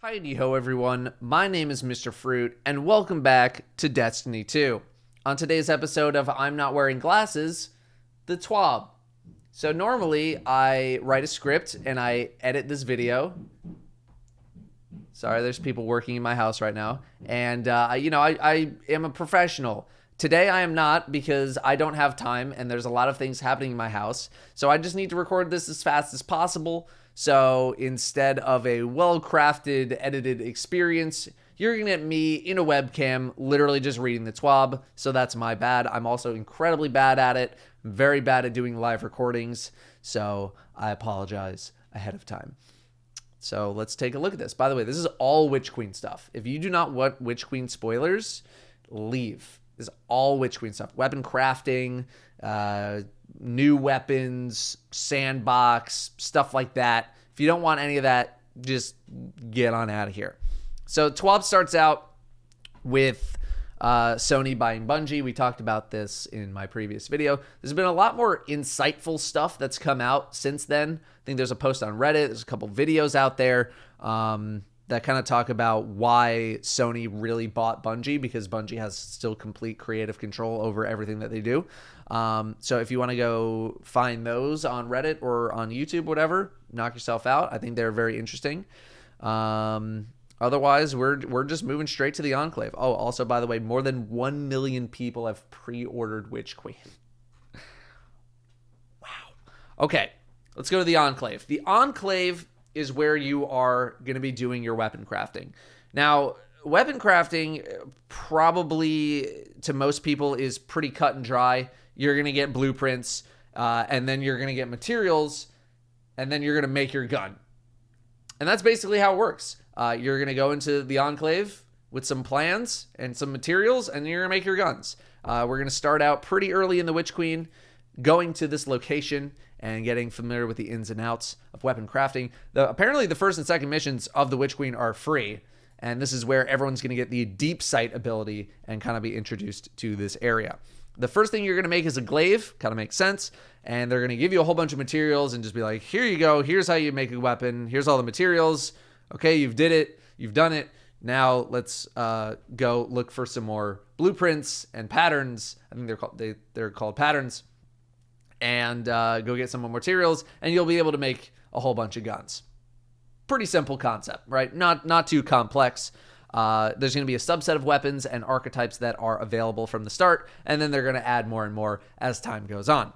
Hi-de-ho everyone, my name is Mr. Fruit, and welcome back to Destiny 2. On today's episode of I'm Not Wearing Glasses, the TWAB. So normally, I write a script and I edit this video. Sorry, there's people working in my house right now. And, I am a professional. Today I am not because I don't have time and there's a lot of things happening in my house. So I just need to record this as fast as possible. So instead of a well-crafted, edited experience, you're going to get me in a webcam literally just reading the TWAB. So that's my bad. I'm also incredibly bad at it. I'm very bad at doing live recordings. So I apologize ahead of time. So let's take a look at this. By the way, this is all Witch Queen stuff. If you do not want Witch Queen spoilers, leave. This is all Witch Queen stuff. Weapon crafting, new weapons, sandbox, stuff like that. If you don't want any of that, just get on out of here. So TWAB starts out with Sony buying Bungie. We talked about this in my previous video. There's been a lot more insightful stuff that's come out since then. I think there's a post on Reddit. There's a couple videos out there that kind of talk about why Sony really bought Bungie, because Bungie has still complete creative control over everything that they do. So if you want to go find those on Reddit or on YouTube, whatever, knock yourself out. I think they're very interesting. Otherwise, we're just moving straight to the Enclave. Oh, also, by the way, more than 1 million people have pre-ordered Witch Queen. Wow. Okay, let's go to the Enclave. The Enclave is where you are going to be doing your weapon crafting. Now, weapon crafting probably to most people is pretty cut and dry. You're going to get blueprints, and then you're going to get materials, and then you're going to make your gun. And that's basically how it works. You're going to go into the Enclave with some plans and some materials, and you're going to make your guns. We're going to start out pretty early in the Witch Queen, going to this location and getting familiar with the ins and outs of weapon crafting. Apparently, the first and second missions of the Witch Queen are free, and this is where everyone's going to get the deep sight ability and kind of be introduced to this area. The first thing you're going to make is a glaive, kind of makes sense, and they're going to give you a whole bunch of materials and just be like, here you go, here's how you make a weapon, here's all the materials, okay, you've did it, you've done it, now let's go look for some more blueprints and patterns. I think they're called patterns, and go get some more materials, and you'll be able to make a whole bunch of guns. Pretty simple concept, right? Not too complex. There's going to be a subset of weapons and archetypes that are available from the start, and then they're going to add more and more as time goes on.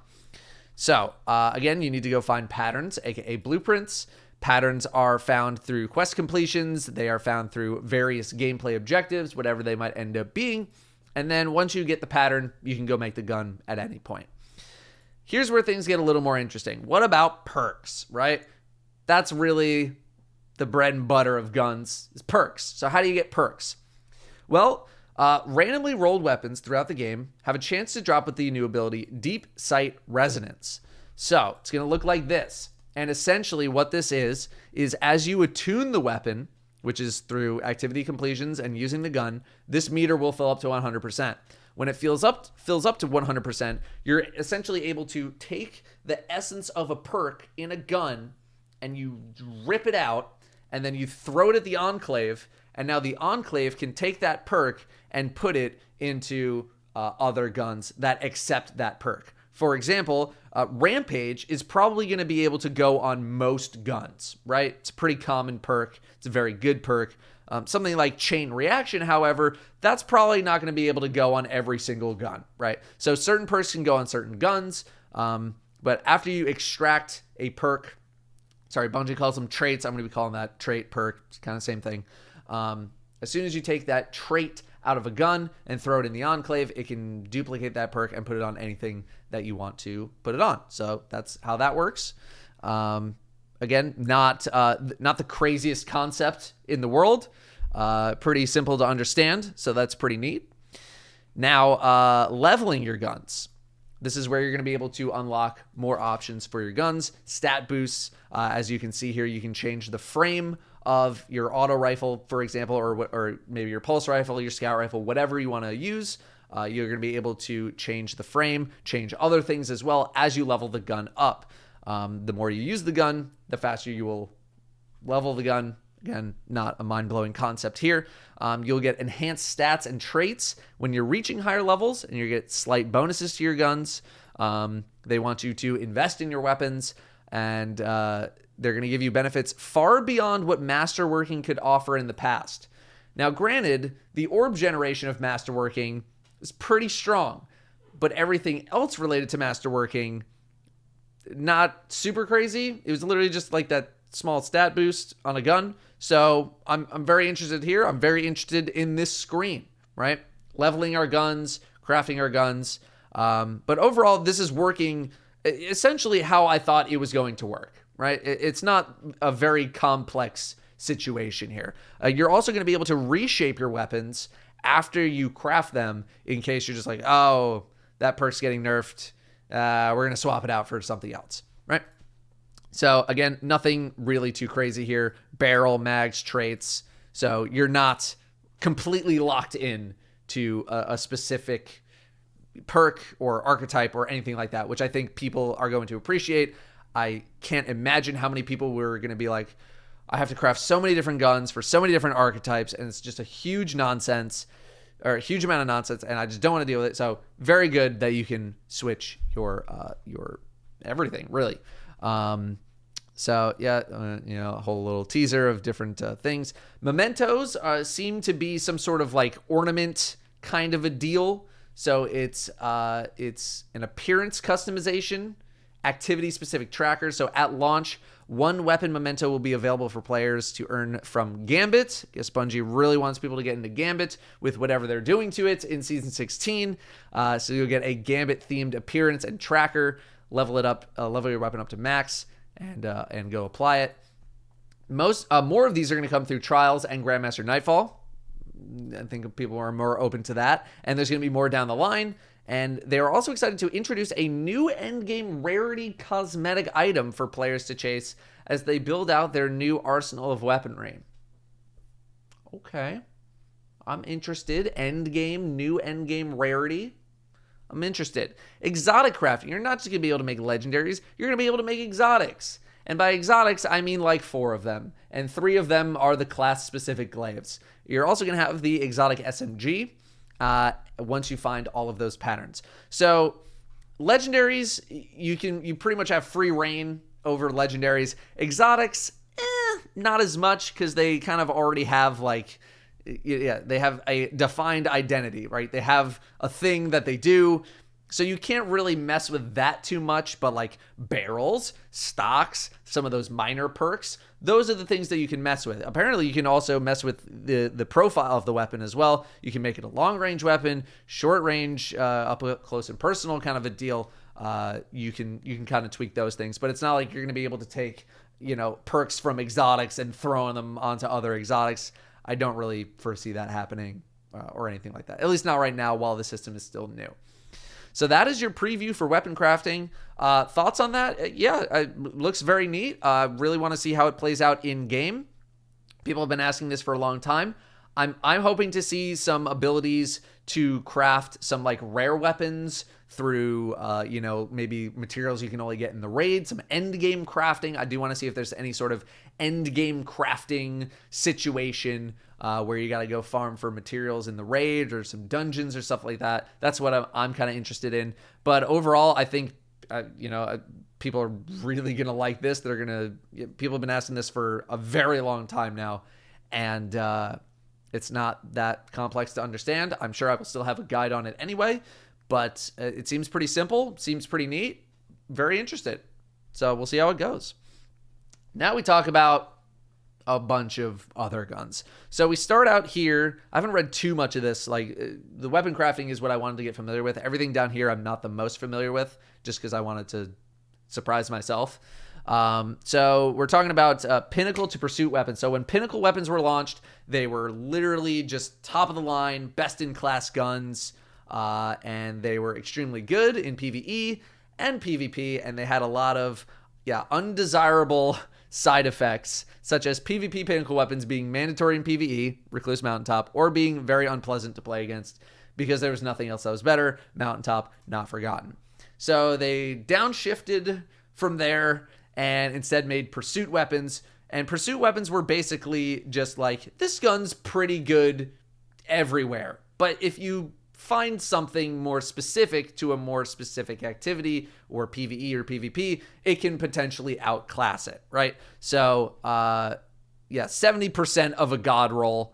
So, again, you need to go find patterns, aka blueprints. Patterns are found through quest completions. They are found through various gameplay objectives, whatever they might end up being. And then once you get the pattern, you can go make the gun at any point. Here's where things get a little more interesting. What about perks, right? That's really the bread and butter of guns, is perks. So how do you get perks? Well, randomly rolled weapons throughout the game have a chance to drop with the new ability, Deep Sight Resonance. So it's going to look like this. And essentially what this is as you attune the weapon, which is through activity completions and using the gun, this meter will fill up to 100%. When it fills up to 100%, you're essentially able to take the essence of a perk in a gun and you rip it out, and then you throw it at the Enclave, and now the Enclave can take that perk and put it into other guns that accept that perk. For example, Rampage is probably going to be able to go on most guns, right? It's a pretty common perk. It's a very good perk. Something like Chain Reaction, however, that's probably not going to be able to go on every single gun, right? So certain perks can go on certain guns, but after you extract a perk, Bungie calls them traits. I'm going to be calling that trait, perk. It's kind of the same thing. As soon as you take that trait out of a gun and throw it in the Enclave, it can duplicate that perk and put it on anything that you want to put it on. So that's how that works. Again, not the craziest concept in the world. Pretty simple to understand, so that's pretty neat. Now, leveling your guns. This is where you're going to be able to unlock more options for your guns. Stat boosts. As you can see here, you can change the frame of your auto rifle, for example, or maybe your pulse rifle, your scout rifle, whatever you want to use. You're going to be able to change the frame, change other things as well as you level the gun up. The more you use the gun, the faster you will level the gun, Again, not a mind-blowing concept here. You'll get enhanced stats and traits when you're reaching higher levels, and you get slight bonuses to your guns. They want you to invest in your weapons, and they're going to give you benefits far beyond what masterworking could offer in the past. Now, granted, the orb generation of masterworking is pretty strong, but everything else related to masterworking, not super crazy. It was literally just like that small stat boost on a gun. So I'm very interested here. I'm very interested in this screen, right? Leveling our guns, crafting our guns. But overall, this is working essentially how I thought it was going to work, right? It's not a very complex situation here. You're also going to be able to reshape your weapons after you craft them in case you're just like, oh, that perk's getting nerfed. We're going to swap it out for something else, right? So again, nothing really too crazy here. Barrel, mags, traits. So you're not completely locked in to a specific perk or archetype or anything like that, which I think people are going to appreciate. I can't imagine how many people were going to be like, I have to craft so many different guns for so many different archetypes, and it's just a huge nonsense, or a huge amount of nonsense, and I just don't want to deal with it. So very good that you can switch your everything, really. So yeah, a whole little teaser of different things. Mementos seem to be some sort of like ornament kind of a deal. So it's an appearance customization, activity specific tracker. So at launch, one weapon memento will be available for players to earn from Gambit. I guess Bungie really wants people to get into Gambit with whatever they're doing to it in Season 16. So you'll get a Gambit-themed appearance and tracker. Level it up, level your weapon up to max, and go apply it. More of these are going to come through Trials and Grandmaster Nightfall. I think people are more open to that. And there's going to be more down the line. And they are also excited to introduce a new endgame rarity cosmetic item for players to chase as they build out their new arsenal of weaponry. Okay. I'm interested. New endgame rarity. I'm interested. Exotic crafting. You're not just going to be able to make legendaries. You're going to be able to make exotics. And by exotics, I mean like 4 of them. And 3 of them are the class-specific glaives. You're also going to have the exotic SMG once you find all of those patterns. So legendaries, you pretty much have free reign over legendaries. Exotics, not as much, because they kind of already have they have a defined identity, right? They have a thing that they do. So you can't really mess with that too much, but like barrels, stocks, some of those minor perks, those are the things that you can mess with. Apparently, you can also mess with the profile of the weapon as well. You can make it a long-range weapon, short-range, up close and personal kind of a deal. You can kind of tweak those things, but it's not like you're going to be able to take, perks from exotics and throwing them onto other exotics. I don't really foresee that happening or anything like that, at least not right now while the system is still new. So that is your preview for weapon crafting. Thoughts on that? Yeah, it looks very neat. Really want to see how it plays out in game. People have been asking this for a long time. I'm hoping to see some abilities to craft some like rare weapons through maybe materials you can only get in the raid, some end game crafting. I do want to see if there's any sort of end game crafting situation where you got to go farm for materials in the raid or some dungeons or stuff like that. That's what I'm kind of interested in. But overall, I think people are really gonna like this. People have been asking this for a very long time now, and it's not that complex to understand. I'm sure I will still have a guide on it anyway, but it seems pretty simple, seems pretty neat. Very interested. So we'll see how it goes. Now we talk about a bunch of other guns. So we start out here. I haven't read too much of this. Like the weapon crafting is what I wanted to get familiar with. Everything down here I'm not the most familiar with, just because I wanted to surprise myself. So we're talking about Pinnacle to Pursuit weapons. So when Pinnacle weapons were launched, they were literally just top of the line, best in class guns, and they were extremely good in PvE and PvP, and they had a lot of undesirable side effects, such as PvP Pinnacle weapons being mandatory in PvE, Recluse Mountaintop, or being very unpleasant to play against because there was nothing else that was better, Mountaintop, not forgotten. So they downshifted from there and instead made Pursuit weapons, And pursuit weapons were basically just like, this gun's pretty good everywhere. But if you find something more specific to a more specific activity or PvE or PvP, it can potentially outclass it, right? So, 70% of a god roll.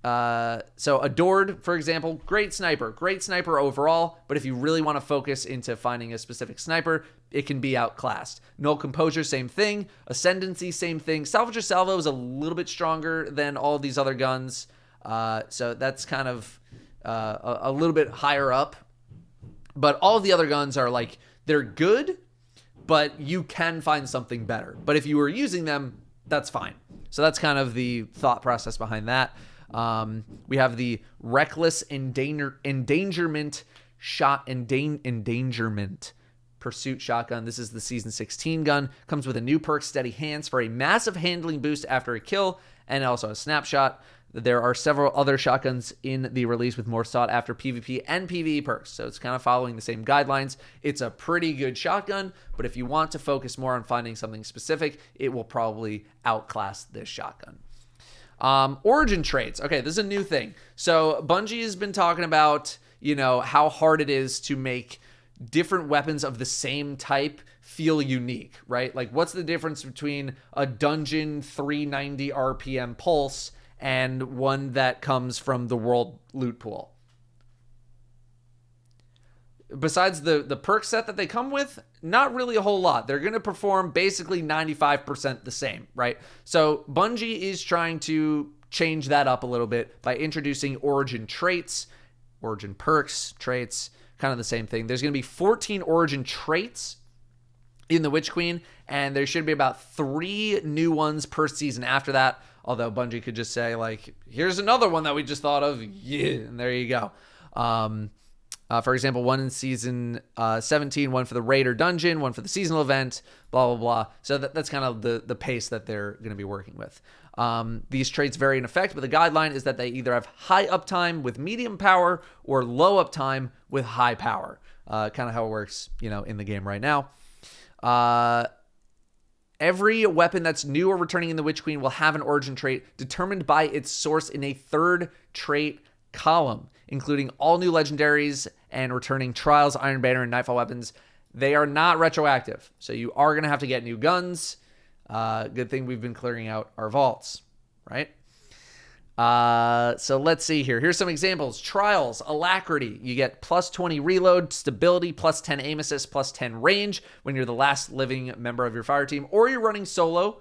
So Adored, for example, great sniper overall, but if you really want to focus into finding a specific sniper, it can be outclassed. Null Composure, same thing. Ascendancy, same thing. Salvager Salvo is a little bit stronger than all these other guns, so that's kind of a little bit higher up. But all of the other guns are like, they're good, but you can find something better. But if you were using them, that's fine. So that's kind of the thought process behind that. We have the Reckless Endangerment Pursuit Shotgun. This is the Season 16 gun. Comes with a new perk, Steady Hands, for a massive handling boost after a kill, and also a snapshot. There are several other shotguns in the release with more sought-after PvP and PvE perks, so it's kind of following the same guidelines. It's a pretty good shotgun, but if you want to focus more on finding something specific, it will probably outclass this shotgun. Origin traits. Okay, this is a new thing. So Bungie has been talking about, how hard it is to make different weapons of the same type feel unique, right? Like, what's the difference between a dungeon 390 RPM pulse and one that comes from the world loot pool? Besides the perk set that they come with, not really a whole lot. They're going to perform basically 95% the same, right? So Bungie is trying to change that up a little bit by introducing origin traits, origin perks, traits, kind of the same thing. There's going to be 14 origin traits in the Witch Queen, and there should be about 3 new ones per season after that, although Bungie could just say, like, here's another one that we just thought of, and there you go. For example, one in season 17, one for the raid or dungeon, one for the seasonal event, blah, blah, blah. So that's kind of the pace that they're going to be working with. These traits vary in effect, but the guideline is that they either have high uptime with medium power or low uptime with high power. Kind of how it works, in the game right now. Every weapon that's new or returning in the Witch Queen will have an origin trait determined by its source in a third trait column, including all new legendaries and returning Trials, Iron Banner, and Nightfall weapons. They are not retroactive, so you are going to have to get new guns. Good thing we've been clearing out our vaults, right? So let's see here. Here's some examples. Trials, Alacrity. You get plus 20 reload, stability, plus 10 aim assist, plus 10 range when you're the last living member of your fire team, or you're running solo.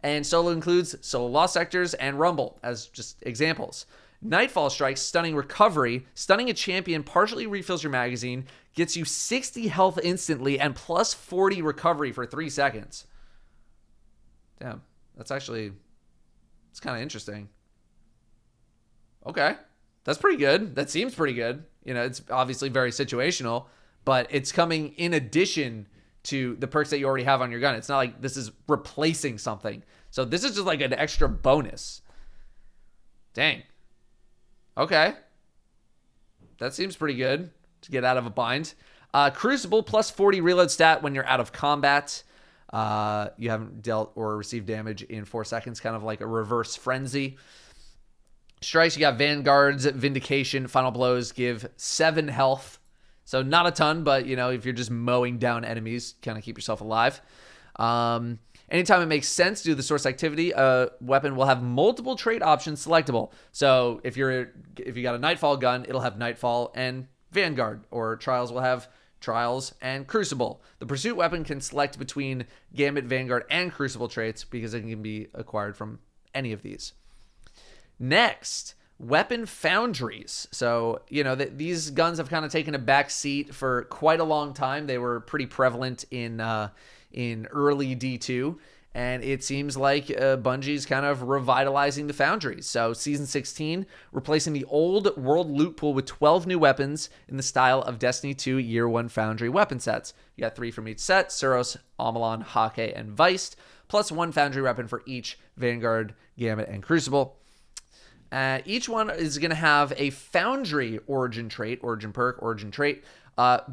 And solo includes Solo Lost Sectors and Rumble as just examples. Nightfall Strikes, Stunning Recovery. Stunning a champion partially refills your magazine, gets you 60 health instantly, and plus 40 recovery for 3 seconds. Damn, it's kind of interesting. Okay, that's pretty good. That seems pretty good. It's obviously very situational, but it's coming in addition to the perks that you already have on your gun. It's not like this is replacing something. So this is just like an extra bonus. Dang. Okay. That seems pretty good to get out of a bind. Crucible, plus 40 reload stat when you're out of combat. You haven't dealt or received damage in 4 seconds, kind of like a reverse frenzy. Strikes, you got Vanguards, Vindication, Final Blows give 7 health. So not a ton, but, if you're just mowing down enemies, kind of keep yourself alive. Anytime it makes sense to do the source activity, a weapon will have multiple trait options selectable. So if you got a Nightfall gun, it'll have Nightfall and Vanguard, or Trials will have Trials and Crucible. The pursuit weapon can select between Gambit, Vanguard, and Crucible traits because it can be acquired from any of these. Next, weapon foundries. So, these guns have kind of taken a back seat for quite a long time. They were pretty prevalent in early D2, and it seems like Bungie's kind of revitalizing the foundries. So Season 16, replacing the old world loot pool with 12 new weapons in the style of Destiny 2 Year 1 Foundry weapon sets. You got 3 from each set: Suros, Amalon, Hake, and Viced, plus 1 foundry weapon for each Vanguard, Gambit, and Crucible. Each one is going to have a foundry origin trait, origin perk, origin trait.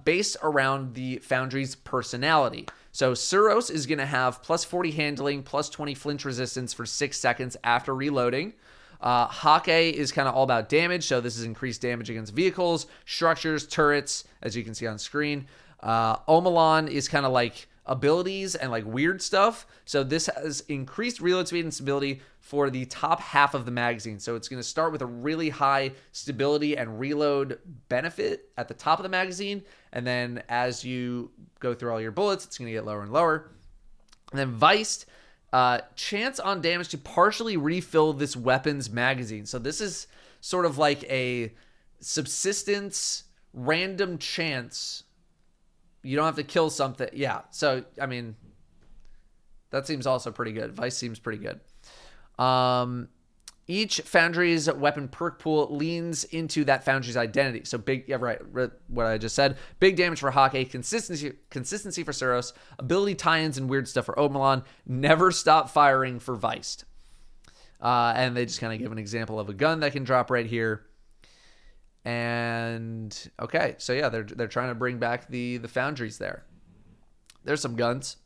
based around the Foundry's personality. So Suros is going to have plus 40 handling, plus 20 flinch resistance for 6 seconds after reloading. Hake is kind of all about damage, so this is increased damage against vehicles, structures, turrets, as you can see on screen. Omelon is kind of like abilities and like weird stuff, so this has increased reload speed and stability for the top half of the magazine. So it's going to start with a really high stability and reload benefit at the top of the magazine, and then as you go through all your bullets, it's going to get lower and lower. And then Viced, chance on damage to partially refill this weapon's magazine. So this is sort of like a subsistence random chance. You don't have to kill something. Yeah. So, I mean, that seems also pretty good. Vice seems pretty good. Each Foundry's weapon perk pool leans into that Foundry's identity. So big, yeah, right, what I just said. Big damage for Hake, consistency for Suros, ability tie-ins and weird stuff for Omelon, never stop firing for Viced. And they just kind of give an example of a gun that can drop right here. And okay, so yeah, they're trying to bring back the Foundries there. There's some guns.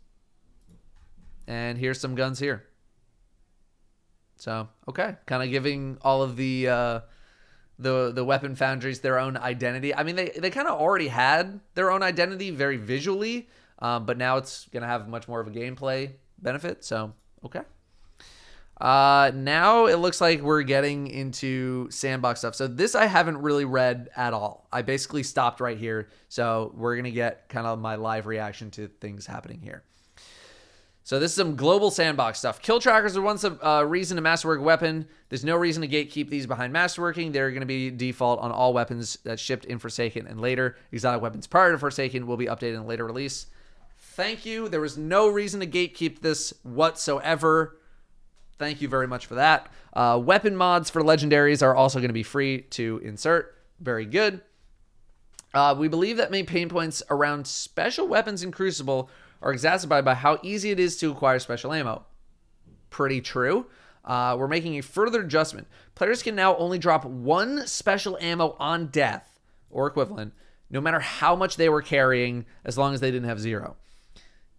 And here's some guns here. So, okay, kind of giving all of the weapon foundries their own identity. I mean, they kind of already had their own identity very visually, but now it's going to have much more of a gameplay benefit. So, okay. Now it looks like we're getting into sandbox stuff. So this I haven't really read at all. I basically stopped right here. So we're going to get kind of my live reaction to things happening here. So this is some global sandbox stuff. Kill trackers are once a reason to masterwork weapon. There's no reason to gatekeep these behind masterworking. They're going to be default on all weapons that shipped in Forsaken and later. Exotic weapons prior to Forsaken will be updated in a later release. Thank you. There was no reason to gatekeep this whatsoever. Thank you very much for that. Weapon mods for legendaries are also going to be free to insert. Very good. We believe that main pain points around special weapons in Crucible are exacerbated by how easy it is to acquire special ammo. Pretty true. We're making a further adjustment. Players can now only drop one special ammo on death, or equivalent, no matter how much they were carrying, as long as they didn't have zero.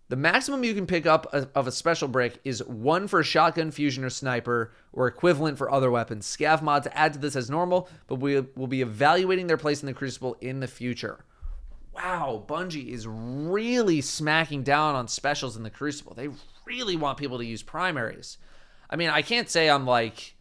The maximum you can pick up of a special brick is one for shotgun, fusion, or sniper, or equivalent for other weapons. Scav mods add to this as normal, but we will be evaluating their place in the Crucible in the future. Wow, Bungie is really smacking down on specials in the Crucible. They really want people to use primaries. I mean, I can't say I'm like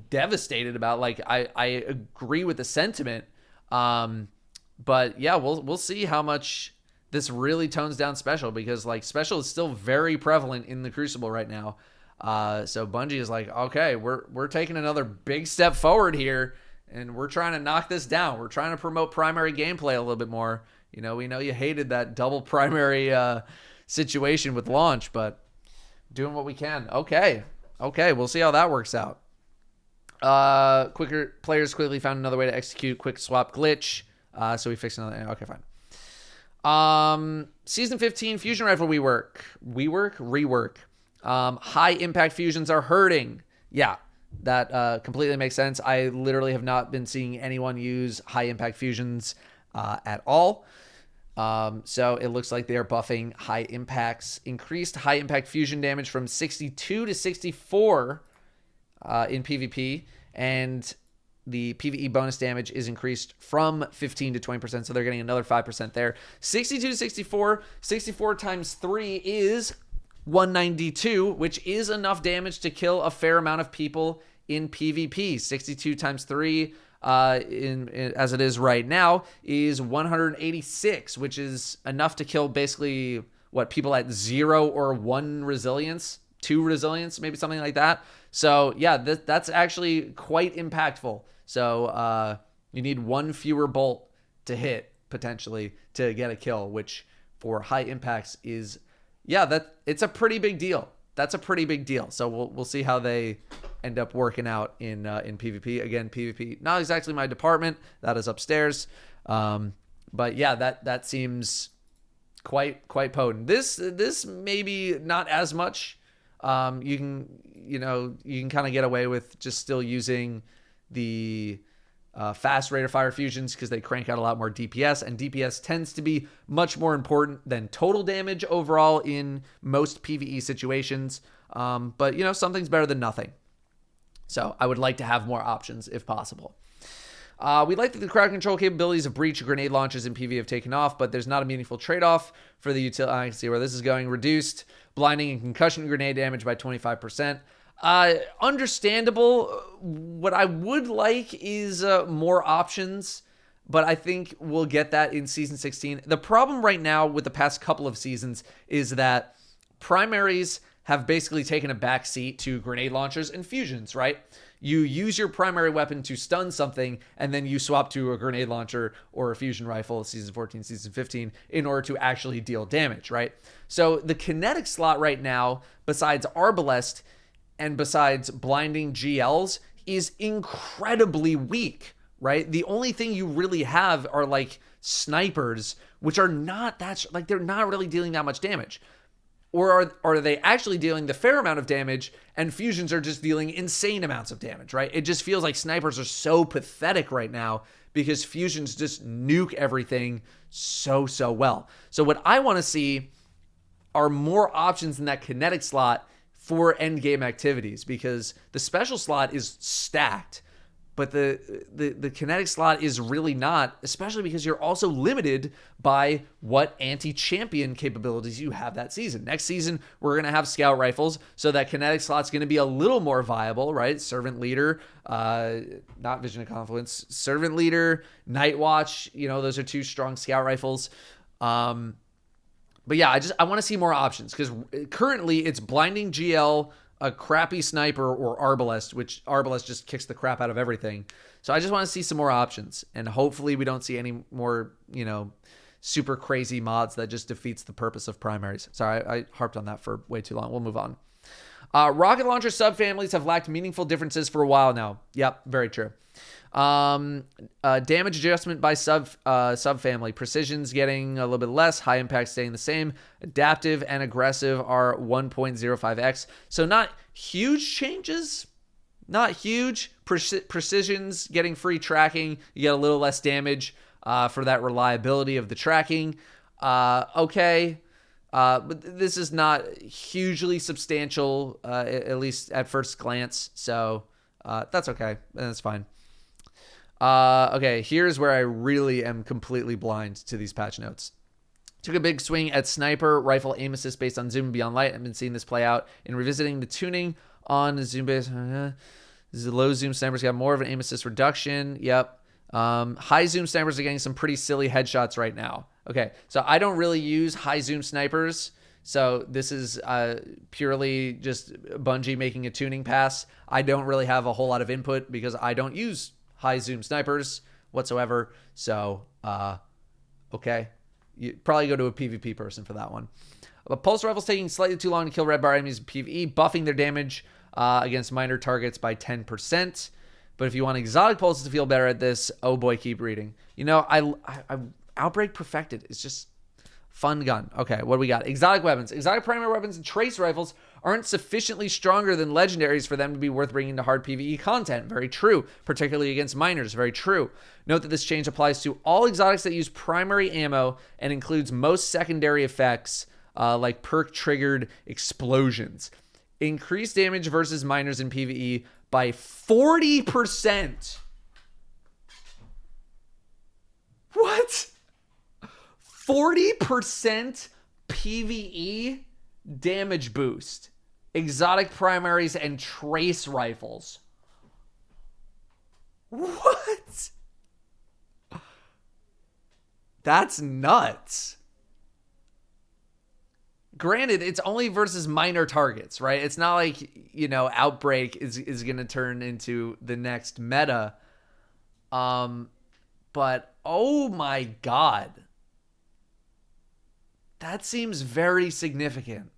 devastated about, like, I agree with the sentiment. But yeah, we'll see how much this really tones down special, because like special is still very prevalent in the Crucible right now. So Bungie is like, okay, we're taking another big step forward here, and we're trying to knock this down. We're trying to promote primary gameplay a little bit more. You know, we know you hated that double primary situation with launch, but doing what we can. Okay, we'll see how that works out. Quicker players quickly found another way to execute quick swap glitch. So we fixed another. Okay, fine. Season 15 fusion rifle rework. High impact fusions are hurting. Yeah, that completely makes sense. I literally have not been seeing anyone use high impact fusions at all. So it looks like they are buffing high impacts. Increased high impact fusion damage from 62 to 64 in PvP, and the PvE bonus damage is increased from 15 to 20%, so they're getting another 5% there. 62 to 64. 64 times 3 is 192, which is enough damage to kill a fair amount of people in PvP. 62 times 3, as it is right now, is 186, which is enough to kill basically, people at 0 or 1 resilience, 2 resilience, maybe something like that. So yeah, that's actually quite impactful. So you need 1 fewer bolt to hit, potentially, to get a kill, which for high impacts is, it's a pretty big deal. That's a pretty big deal. So we'll see how they end up working out in PvP. Again, PvP, not exactly my department. That is upstairs. But yeah, that seems quite potent. This maybe not as much. You can kind of get away with just still using the fast rate of fire fusions because they crank out a lot more DPS, and DPS tends to be much more important than total damage overall in most PvE situations. But, you know, something's better than nothing. So I would like to have more options if possible. We like that the crowd control capabilities of breach grenade launches in PvE have taken off, but there's not a meaningful trade-off for the utility. I can see where this is going. Reduced blinding and concussion grenade damage by 25%. Understandable. What I would like is more options, but I think we'll get that in Season 16. The problem right now with the past couple of seasons is that primaries have basically taken a back seat to grenade launchers and fusions, right? You use your primary weapon to stun something, and then you swap to a grenade launcher or a fusion rifle, Season 14, Season 15, in order to actually deal damage, right? So the kinetic slot right now, besides Arbalest and besides blinding GLs, is incredibly weak, right? The only thing you really have are like snipers, which are not that, like they're not really dealing that much damage. Or are they actually dealing the fair amount of damage and fusions are just dealing insane amounts of damage, right? It just feels like snipers are so pathetic right now because fusions just nuke everything so well. So what I want to see are more options in that kinetic slot for endgame activities because the special slot is stacked, but the kinetic slot is really not, especially because you're also limited by what anti-champion capabilities you have that season. Next season, we're going to have scout rifles, so that kinetic slot's going to be a little more viable, right? Servant Leader, not Vision of Confluence, Servant Leader, Night Watch, you know, those are two strong scout rifles. But yeah, I want to see more options because currently it's blinding GL, a crappy sniper, or Arbalest, which Arbalest just kicks the crap out of everything. So I just want to see some more options, and hopefully we don't see any more, you know, super crazy mods that just defeats the purpose of primaries. Sorry, I harped on that for way too long. We'll move on. Rocket launcher subfamilies have lacked meaningful differences for a while now. Yep, very true. Damage adjustment by subfamily. Precision's getting a little bit less. High impact staying the same. Adaptive and aggressive are 1.05x. So not huge changes. Not huge. Precision's getting free tracking. You get a little less damage for that reliability of the tracking. Okay. But this is not hugely substantial, at least at first glance. So that's okay. That's fine. Okay, here's where I really am completely blind to these patch notes. Took a big swing at sniper rifle aim assist based on zoom beyond light. I've been seeing this play out in revisiting the tuning on zoom based. Low zoom snipers got more of an aim assist reduction. Yep. High zoom snipers are getting some pretty silly headshots right now. Okay, so I don't really use high zoom snipers. So this is purely just Bungie making a tuning pass. I don't really have a whole lot of input because I don't use high zoom snipers whatsoever. So, okay. You probably go to a PvP person for that one. But pulse rifles taking slightly too long to kill red bar enemies in PvE, buffing their damage against minor targets by 10%. But if you want exotic pulses to feel better at this, oh boy, keep reading. You know, I Outbreak Perfected is just fun gun. Okay, what do we got? Exotic weapons. Exotic primary weapons and trace rifles aren't sufficiently stronger than legendaries for them to be worth bringing to hard PvE content. Very true, particularly against miners. Very true. Note that this change applies to all exotics that use primary ammo and includes most secondary effects like perk-triggered explosions. Increase damage versus miners in PvE by 40%. What? 40% PvE damage boost. Exotic primaries and trace rifles. What? That's nuts. Granted, it's only versus minor targets, right? It's not like, you know, Outbreak is going to turn into the next meta. But, oh my God. That seems very significant.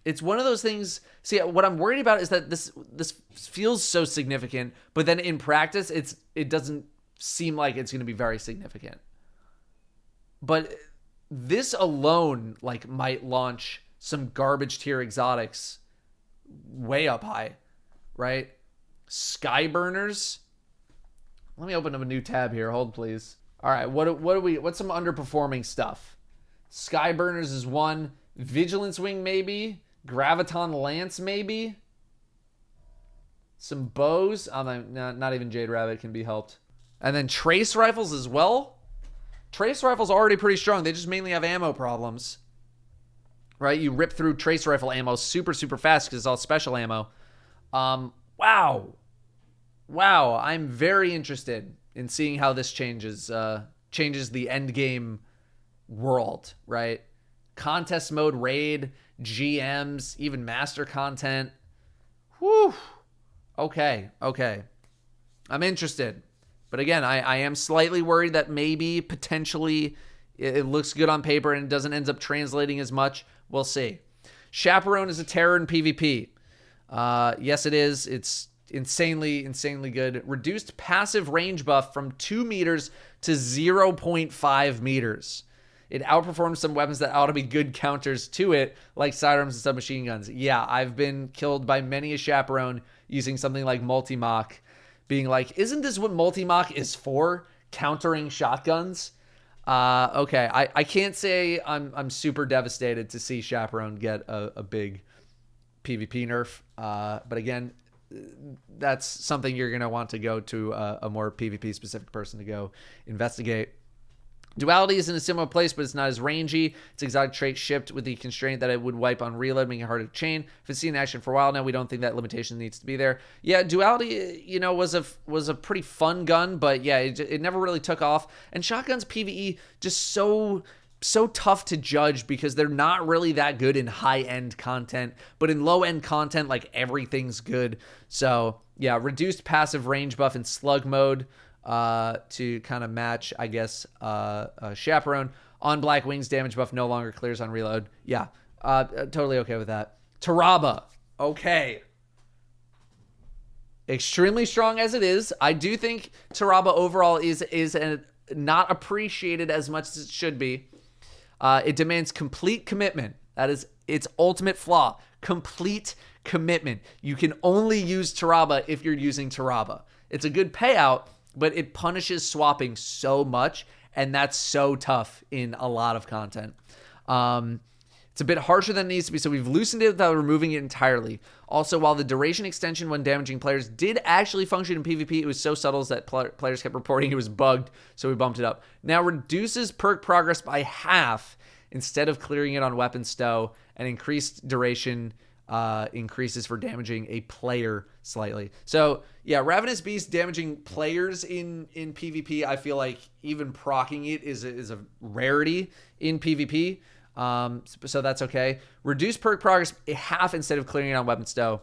It's one of those things. See, what I'm worried about is that this feels so significant, but then in practice, it doesn't seem like it's going to be very significant. But this alone, like, might launch some garbage tier exotics way up high, right? Skyburners, Let me open up a new tab here. Hold, please. All right, what's some underperforming stuff? Skyburners is one. Vigilance Wing, maybe. Graviton Lance, maybe. Some bows. Not even Jade Rabbit can be helped. And then Trace Rifles as well. Trace Rifles already pretty strong. They just mainly have ammo problems. Right? You rip through Trace Rifle ammo super, super fast because it's all special ammo. Wow. I'm very interested in seeing how this changes the end game world, right? Contest mode, raid, GMs, even master content. Whew. Okay. I'm interested. But again, I am slightly worried that maybe potentially it looks good on paper and it doesn't end up translating as much. We'll see. Chaperone is a terror in PvP. Yes, it is. It's insanely good. Reduced passive range buff from 2 meters to 0.5 meters. It outperforms some weapons that ought to be good counters to it, like sidearms and submachine guns. Yeah, I've been killed by many a chaperone using something like multi-mock, being like, isn't this what multi-mock is for? Countering shotguns? Okay, I can't say I'm super devastated to see chaperone get a big PvP nerf. But again, that's something you're going to want to go to a more PvP specific person to go investigate. Duality is in a similar place, but it's not as rangy. It's exotic trait shipped with the constraint that it would wipe on reload, making it harder to chain. If it's seen in action for a while now, we don't think that limitation needs to be there. Yeah, Duality, was a pretty fun gun, but yeah, it never really took off. And shotguns PvE just so tough to judge because they're not really that good in high-end content, but in low-end content, like, everything's good. So yeah, reduced passive range buff in slug mode to kind of match, I guess, Chaperone. On Black Wings, damage buff no longer clears on reload. Yeah, totally okay with that. Taraba, okay. Extremely strong as it is. I do think Taraba overall is not appreciated as much as it should be. It demands complete commitment. That is its ultimate flaw. Complete commitment. You can only use Taraba if you're using Taraba. It's a good payout, but it punishes swapping so much, and that's so tough in a lot of content. It's a bit harsher than it needs to be, so we've loosened it without removing it entirely. Also, while the duration extension when damaging players did actually function in PvP, it was so subtle that players kept reporting it was bugged, so we bumped it up. Now reduces perk progress by half instead of clearing it on weapon stow, and increased duration increases for damaging a player slightly. So yeah, Ravenous Beast damaging players in PvP, I feel like even proccing it is a rarity in PvP. So that's okay. Reduce perk progress half instead of clearing it on weapon stow.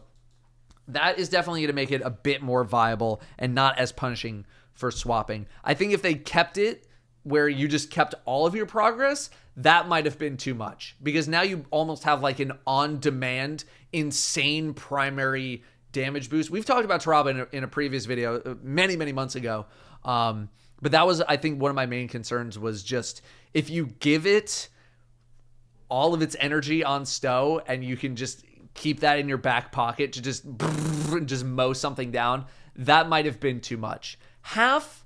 That is definitely going to make it a bit more viable and not as punishing for swapping. I think if they kept it where you just kept all of your progress, that might have been too much, because now you almost have like an on-demand, insane primary damage boost. We've talked about Taraba in a previous video many months ago. But that was, I think, one of my main concerns was just if you give it all of its energy on stow and you can just keep that in your back pocket to just mow something down, that might have been too much. Half,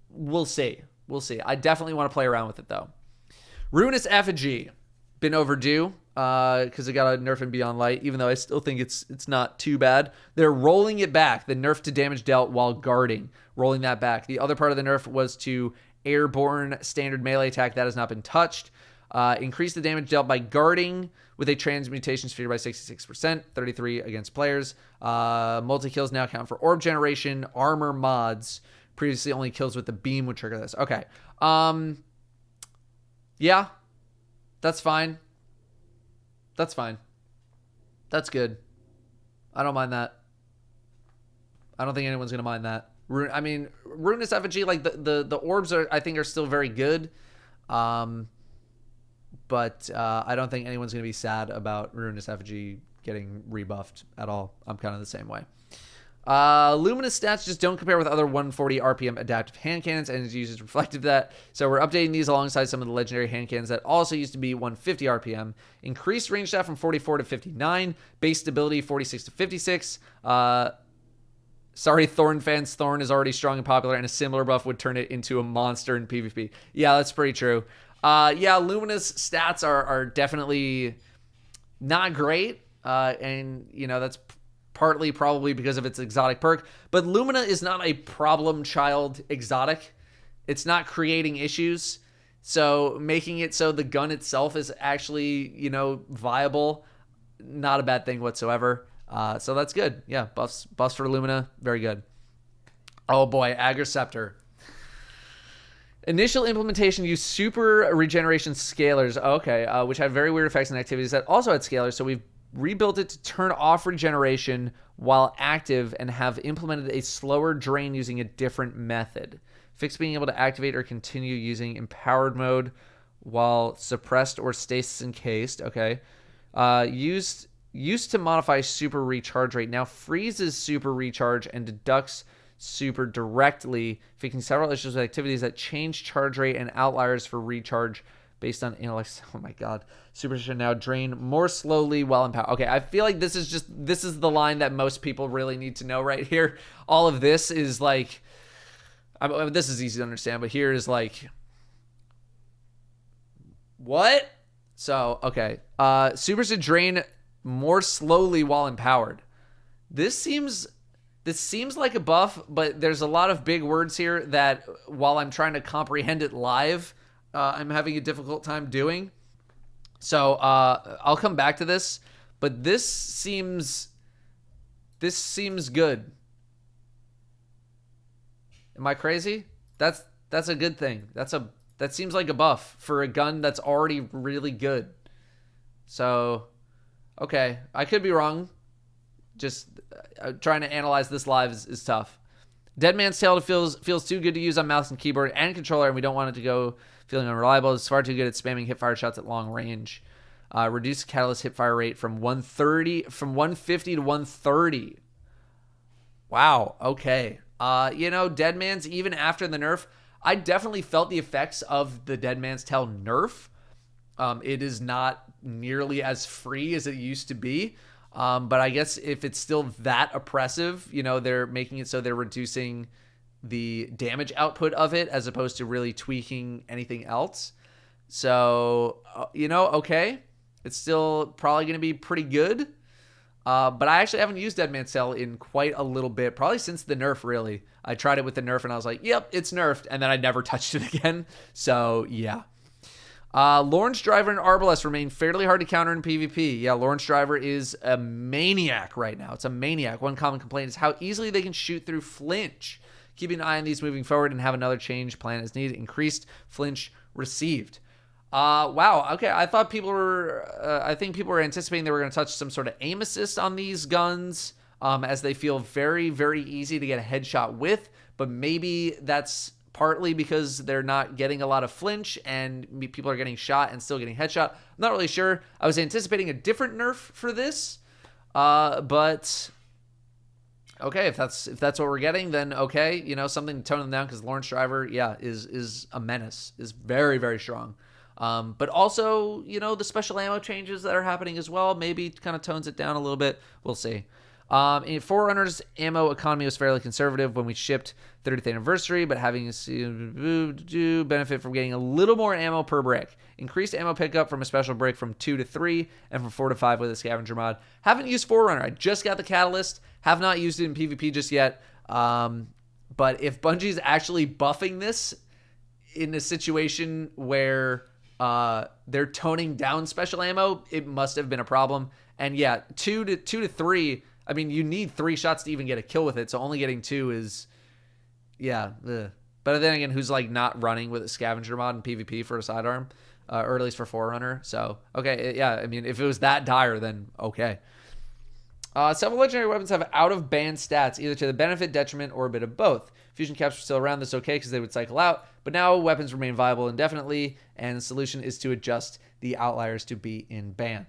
we'll see. I definitely want to play around with it, though. Ruinous Effigy, been overdue because it got a nerf in Beyond Light, even though I still think it's not too bad. They're rolling it back, the nerf to damage dealt while guarding, rolling that back. The other part of the nerf was to airborne standard melee attack. That has not been touched. Increase the damage dealt by guarding with a transmutation sphere by 66%, 33 against players. Multi-kills now count for orb generation, armor mods. Previously only kills with the beam would trigger this. Okay. Yeah, that's fine. That's good. I don't mind that. I don't think anyone's going to mind that. Ruinous Effigy, like the orbs I think are still very good. But I don't think anyone's going to be sad about Ruinous Effigy getting rebuffed at all. I'm kind of the same way. Luminous stats just don't compare with other 140 RPM adaptive hand cannons, and its use is reflective of that. So we're updating these alongside some of the legendary hand cannons that also used to be 150 RPM. Increased range stat from 44 to 59. Base stability 46 to 56. Sorry, Thorn fans. Thorn is already strong and popular, and a similar buff would turn it into a monster in PvP. Yeah, that's pretty true. Yeah, Lumina's stats are definitely not great, and that's partly probably because of its exotic perk. But Lumina is not a problem child exotic. It's not creating issues. So making it so the gun itself is actually, viable, not a bad thing whatsoever. So that's good. Yeah, buffs for Lumina, very good. Oh boy, Agriceptor. Initial implementation used super regeneration scalars, okay, which had very weird effects and activities that also had scalars, so we've rebuilt it to turn off regeneration while active and have implemented a slower drain using a different method. Fix being able to activate or continue using empowered mode while suppressed or stasis encased, okay. Used to modify super recharge rate, now freezes super recharge and deducts super directly, fixing several issues with activities that change charge rate and outliers for recharge based on analytics. Oh my god. Super should now drain more slowly while empowered. Okay, I feel like this is the line that most people really need to know right here. All of this is like, this is easy to understand, but here is like, what? So, okay. Super should drain more slowly while empowered. This seems like a buff, but there's a lot of big words here that while I'm trying to comprehend it live, I'm having a difficult time doing. So I'll come back to this, but this seems good. Am I crazy? That's a good thing. That seems like a buff for a gun that's already really good. So, okay, I could be wrong. Just trying to analyze this live is tough. Dead Man's Tail feels too good to use on mouse and keyboard and controller, and we don't want it to go feeling unreliable. It's far too good at spamming hipfire shots at long range. Reduce catalyst hipfire rate from 150 to 130. Wow. Okay. Dead Man's, even after the nerf, I definitely felt the effects of the Dead Man's Tail nerf. It is not nearly as free as it used to be. But I guess if it's still that oppressive, they're making it so they're reducing the damage output of it as opposed to really tweaking anything else. So, okay. It's still probably going to be pretty good. But I actually haven't used Dead Man's Cell in quite a little bit, probably since the nerf, really. I tried it with the nerf and I was like, yep, it's nerfed. And then I never touched it again. So, yeah. Lawrence Driver and Arbalest remain fairly hard to counter in PvP. Yeah, Lawrence Driver is a maniac right now. It's a maniac. One common complaint is how easily they can shoot through flinch. Keeping an eye on these moving forward and have another change plan as needed. Increased flinch received. Wow. Okay, I think people were anticipating they were going to touch some sort of aim assist on these guns, as they feel very, very easy to get a headshot with. But maybe that's partly because they're not getting a lot of flinch and people are getting shot and still getting headshot. I'm not really sure. I was anticipating a different nerf for this, but okay, if that's what we're getting, then okay, something to tone them down, because Lawrence Driver, yeah, is a menace, is very, very strong. But also, the special ammo changes that are happening as well maybe kind of tones it down a little bit. We'll see. In Forerunner's ammo economy was fairly conservative when we shipped 30th anniversary, but having to benefit from getting a little more ammo per brick. Increased ammo pickup from a special brick from 2 to 3 and from 4 to 5 with a scavenger mod. Haven't used Forerunner. I just got the Catalyst. Have not used it in PvP just yet. But if Bungie's actually buffing this in a situation where they're toning down special ammo, it must have been a problem. And yeah, 2 to 3. I mean, you need 3 shots to even get a kill with it, so only getting 2 is, yeah. Ugh. But then again, who's like not running with a scavenger mod in PvP for a sidearm, or at least for Forerunner? So okay, yeah. I mean, if it was that dire, then okay. Several legendary weapons have out-of-band stats, either to the benefit, detriment, or a bit of both. Fusion caps are still around. This okay because they would cycle out, but now weapons remain viable indefinitely, and the solution is to adjust the outliers to be in band.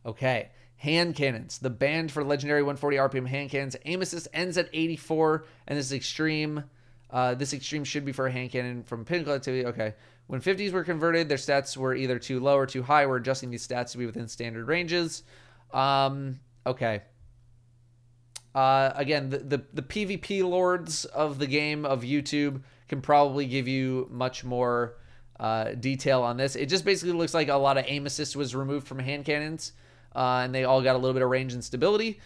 Okay. Hand cannons. The band for legendary 140 RPM hand cannons aim assist ends at 84, and this is extreme. This extreme should be for a hand cannon from pinnacle activity. Okay. When 50s were converted, their stats were either too low or too high. We're adjusting these stats to be within standard ranges. Okay. Again, the PvP lords of the game of YouTube can probably give you much more detail on this. It just basically looks like a lot of aim assist was removed from hand cannons, and they all got a little bit of range and stability.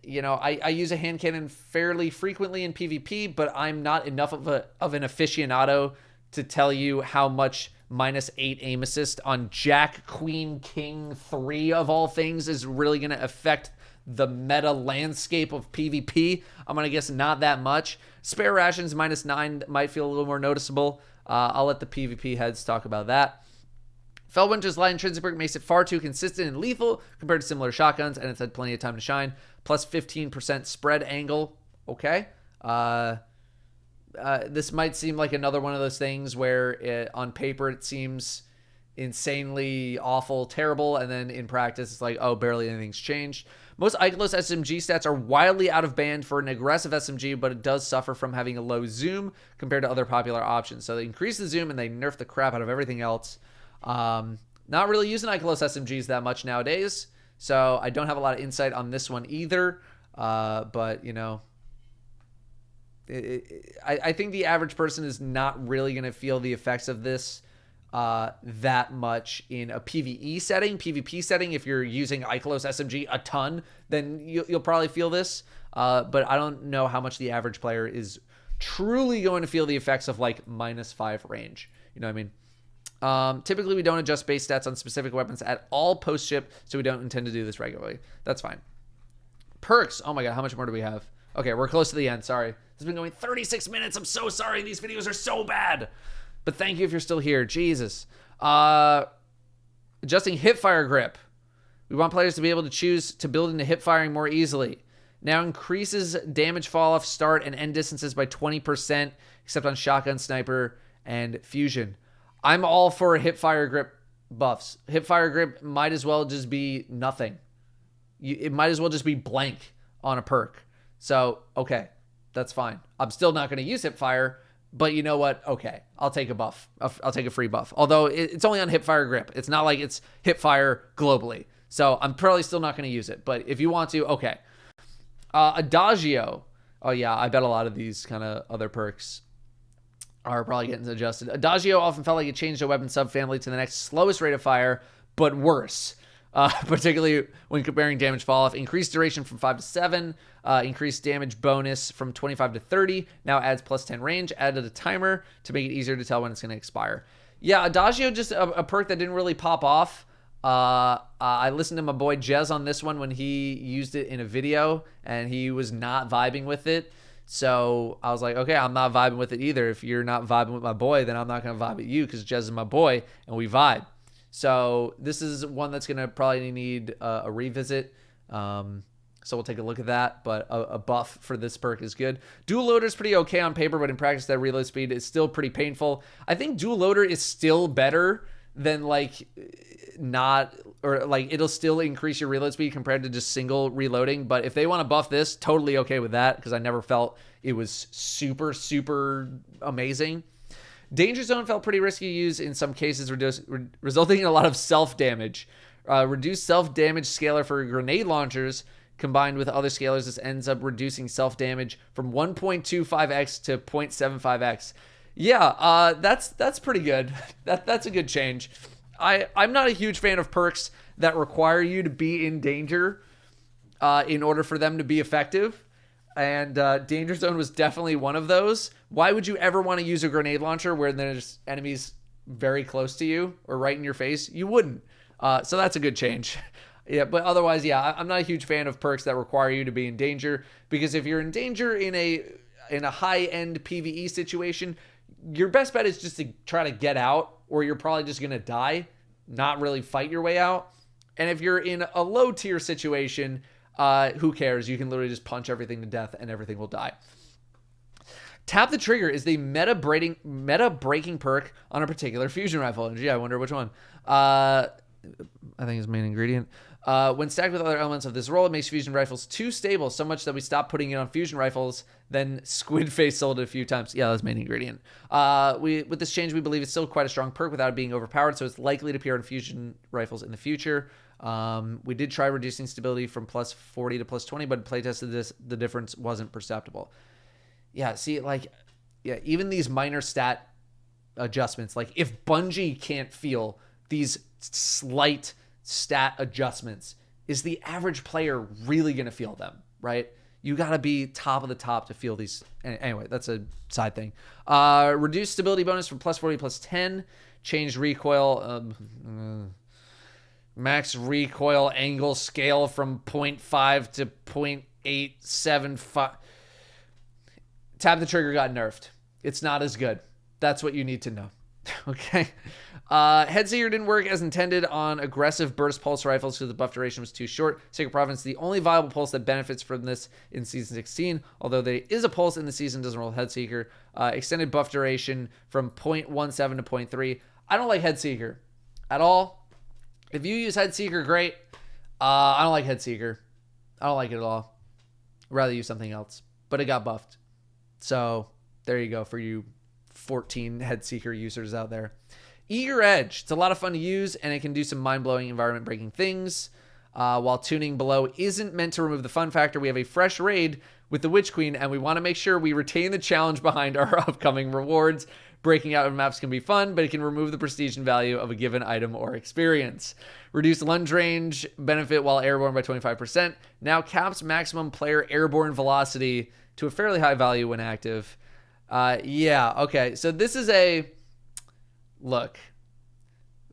You know, I use a hand cannon fairly frequently in PvP, but I'm not enough of an aficionado to tell you how much -8 aim assist on Jack, Queen, King 3 of all things is really going to affect the meta landscape of PvP. I'm going to guess not that much. Spare rations -9 might feel a little more noticeable. I'll let the PvP heads talk about that. Felwinter's light intrinsic perk makes it far too consistent and lethal compared to similar shotguns, and it's had plenty of time to shine. Plus 15% spread angle. Okay. This might seem like another one of those things where on paper it seems insanely awful, terrible, and then in practice it's like, oh, barely anything's changed. Most Ikelos SMG stats are wildly out of band for an aggressive SMG, but it does suffer from having a low zoom compared to other popular options. So they increase the zoom and they nerf the crap out of everything else. Not really using Ikelos SMGs that much nowadays, so I don't have a lot of insight on this one either. But, you know, I think the average person is not really going to feel the effects of this that much in a PvE setting. PvP setting, if you're using Ikelos SMG a ton, then you'll probably feel this. But I don't know how much the average player is truly going to feel the effects of like -5 range. You know what I mean? Typically, we don't adjust base stats on specific weapons at all post-ship, so we don't intend to do this regularly. That's fine. Perks. Oh my god, how much more do we have? Okay, we're close to the end. Sorry. This has been going 36 minutes. I'm so sorry. These videos are so bad. But thank you if you're still here. Jesus. Adjusting hipfire grip. We want players to be able to choose to build into hip firing more easily. Now increases damage fall off start and end distances by 20%, except on shotgun, sniper, and fusion. I'm all for hipfire grip buffs. Hipfire grip might as well just be nothing. It might as well just be blank on a perk. So, okay, that's fine. I'm still not going to use hipfire, but you know what? Okay, I'll take a buff. I'll take a free buff. Although it's only on hipfire grip. It's not like it's hipfire globally. So I'm probably still not going to use it. But if you want to, okay. Adagio. Oh, yeah, I bet a lot of these kind of other perks are probably getting adjusted. Adagio often felt like it changed a weapon subfamily to the next slowest rate of fire, but worse. Particularly when comparing damage fall-off. Increased duration from 5 to 7. Increased damage bonus from 25 to 30. Now adds plus 10 range. Added a timer to make it easier to tell when it's going to expire. Yeah, Adagio, just a perk that didn't really pop off. I listened to my boy Jez on this one when he used it in a video, and he was not vibing with it. So I was like, okay, I'm not vibing with it either. If you're not vibing with my boy, then I'm not going to vibe with you because Jez is my boy, and we vibe. So this is one that's going to probably need a revisit. So we'll take a look at that. But a buff for this perk is good. Dual loader is pretty okay on paper, but in practice, that reload speed is still pretty painful. I think dual loader is still better than like not, or like it'll still increase your reload speed compared to just single reloading. But if they want to buff this, totally okay with that because I never felt it was super, super amazing. Danger Zone felt pretty risky to use in some cases, resulting in a lot of self-damage. Reduced self-damage scalar for grenade launchers combined with other scalars, this ends up reducing self-damage from 1.25x to 0.75x. Yeah, that's pretty good. That's a good change. I'm not a huge fan of perks that require you to be in danger in order for them to be effective. And Danger Zone was definitely one of those. Why would you ever want to use a grenade launcher where there's enemies very close to you or right in your face? You wouldn't. So that's a good change. Yeah, but otherwise, yeah, I'm not a huge fan of perks that require you to be in danger, because if you're in danger in a high-end PvE situation, your best bet is just to try to get out, or you're probably just going to die, not really fight your way out. And if you're in a low-tier situation, who cares? You can literally just punch everything to death and everything will die. Tap the Trigger is the meta-breaking perk on a particular fusion rifle. Gee, I wonder which one. I think it's main ingredient. When stacked with other elements of this role, it makes fusion rifles too stable, so much that we stopped putting it on fusion rifles, then Squid Face sold it a few times. Yeah, that's main ingredient. With this change, we believe it's still quite a strong perk without it being overpowered, so it's likely to appear on fusion rifles in the future. We did try reducing stability from plus 40 to plus 20, but playtested this. The difference wasn't perceptible. Yeah, see, like, yeah, even these minor stat adjustments, like if Bungie can't feel these slight stat adjustments, is the average player really going to feel them, right? You got to be top of the top to feel these. Anyway, that's a side thing. Reduced stability bonus from plus 40 to plus 10. Changed recoil. Max recoil angle scale from 0.5 to 0.875. Tap the trigger got nerfed. It's not as good. That's what you need to know. Okay. Headseeker didn't work as intended on aggressive burst pulse rifles because the buff duration was too short. Sacred Province, the only viable pulse that benefits from this in Season 16, although there is a pulse in the season, doesn't roll Headseeker. Extended buff duration from 0.17 to 0.3. I don't like Headseeker at all. If you use Headseeker, great. I don't like Headseeker. I don't like it at all. I'd rather use something else. But it got buffed. So there you go for you 14 Headseeker users out there. Eager Edge. It's a lot of fun to use, and it can do some mind-blowing, environment-breaking things. While tuning below isn't meant to remove the fun factor, we have a fresh raid with the Witch Queen, and we want to make sure we retain the challenge behind our upcoming rewards. Breaking out of maps can be fun, but it can remove the prestige and value of a given item or experience. Reduce lunge range benefit while airborne by 25%. Now caps maximum player airborne velocity to a fairly high value when active. Yeah, okay. So this is a... Look,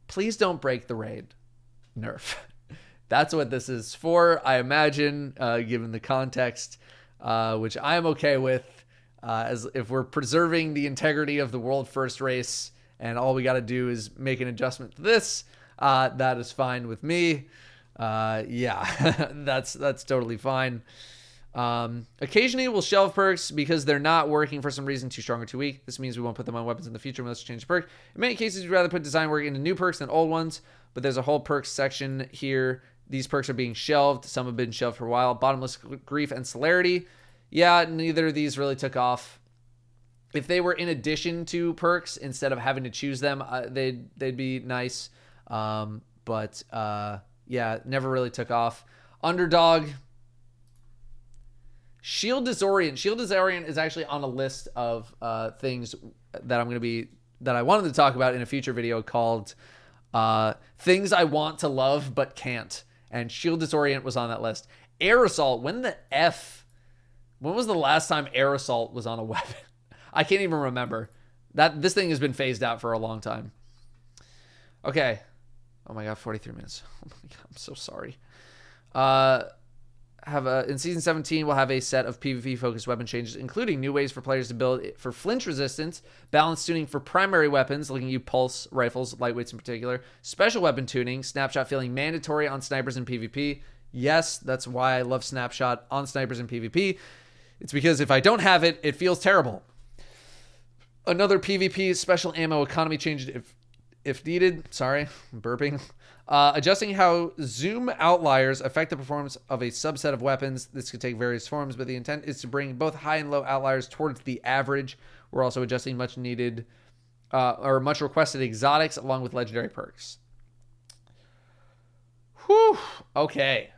please don't break the raid. Nerf. That's what this is for, I imagine, given the context, which I am okay with. As if we're preserving the integrity of the world first race and all we got to do is make an adjustment to this, that is fine with me. Yeah, that's totally fine. Occasionally we'll shelve perks because they're not working for some reason, too strong or too weak. This means we won't put them on weapons in the future unless we change the perk. In many cases, we'd rather put design work into new perks than old ones, but there's a whole perks section here. These perks are being shelved. Some have been shelved for a while. Bottomless Grief and Celerity. Yeah, neither of these really took off. If they were in addition to perks instead of having to choose them, they'd be nice. But yeah, never really took off. Underdog. Shield Disorient. Shield Disorient is actually on a list of things that I wanted to talk about in a future video called Things I Want to Love But Can't. And Shield Disorient was on that list. Air Assault. When was the last time Air Assault was on a weapon? I can't even remember. This thing has been phased out for a long time. Okay. Oh my god, 43 minutes. Oh my god, I'm so sorry. In Season 17, we'll have a set of PvP-focused weapon changes, including new ways for players to build for flinch resistance, balance tuning for primary weapons, looking at pulse rifles, lightweights in particular, special weapon tuning, snapshot feeling mandatory on snipers in PvP. Yes, that's why I love snapshot on snipers in PvP. It's because if I don't have it, it feels terrible. Another PvP special ammo economy change if needed. Sorry, I'm burping. Adjusting how zoom outliers affect the performance of a subset of weapons. This could take various forms, but the intent is to bring both high and low outliers towards the average. We're also adjusting much needed or much requested exotics along with legendary perks. Whew. Okay.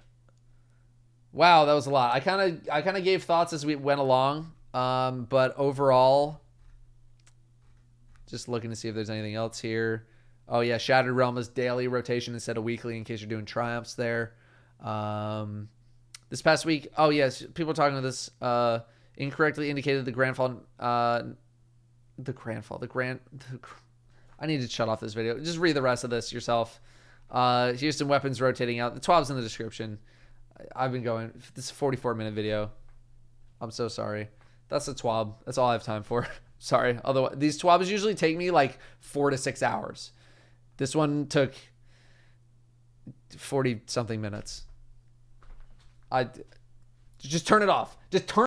Wow, that was a lot. I kind of gave thoughts as we went along, but overall, just looking to see if there's anything else here. Oh yeah, Shattered Realm is daily rotation instead of weekly in case you're doing triumphs there. This past week, oh yes, people are talking about this. Incorrectly indicated the Grandfall. I need to shut off this video. Just read the rest of this yourself. Houston weapons rotating out. The TWAB's in the description. I've been going. This is a 44-minute video. I'm so sorry. That's the TWAB. That's all I have time for. Sorry. Although these TWABs usually take me like 4 to 6 hours. This one took 40-something minutes. Just turn it off. Just turn